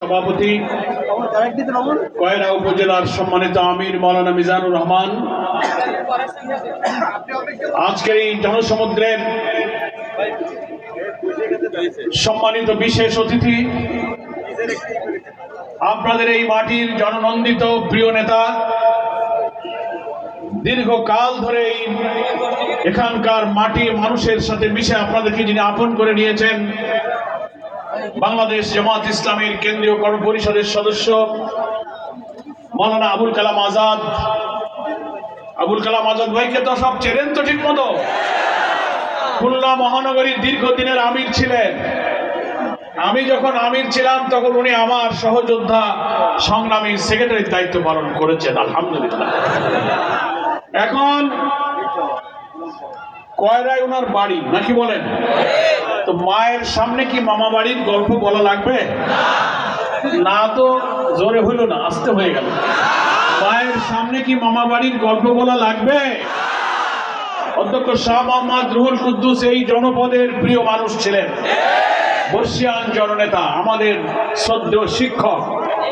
সভাপতি কয়রা উপজেলার সম্মানিত আমির মাওলানা মিজানুর রহমান, আজকের এই জনসমুদ্রের সম্মানিত বিশেষ অতিথি, আপনাদের এই মাটির জননন্দিত প্রিয় নেতা, দীর্ঘকাল ধরে এখানকার মাটি মানুষের সাথে মিশে আপনাদেরকে যিনি আপন করে নিয়েছেন, বাংলাদেশ জামাত ইসলামীর কেন্দ্রীয় কর্মপরিষদের সদস্য মাওলানা আবুল কালাম আজাদ। আবুল কালাম আজাদ ভাইকে তো সব চেনেন তো ঠিক মতো। খুলনা মহানগরীর দীর্ঘদিনের আমির ছিলেন। আমি যখন আমির ছিলাম তখন উনি আমার সহযোদ্ধা সংগ্রামী সেক্রেটারির দায়িত্ব পালন করেছেন, আলহামদুলিল্লাহ। এখন কয়রায় ওনার বাড়ি নাকি বলেন? তো মায়ের সামনে কি মামা বাড়ির গল্প বলা লাগবে? না তো জোরে হইল না, আস্তে হয়ে গেল। মায়ের সামনে কি মামা বাড়ির গল্প বলা লাগবে? অধ্যক্ষ শাহ মোহাম্মদ রুহুল কুদ্দুস এই জনপদের প্রিয় মানুষ ছিলেন, বর্ষিয়ান জননেতা, আমাদের শ্রদ্ধেয় শিক্ষক।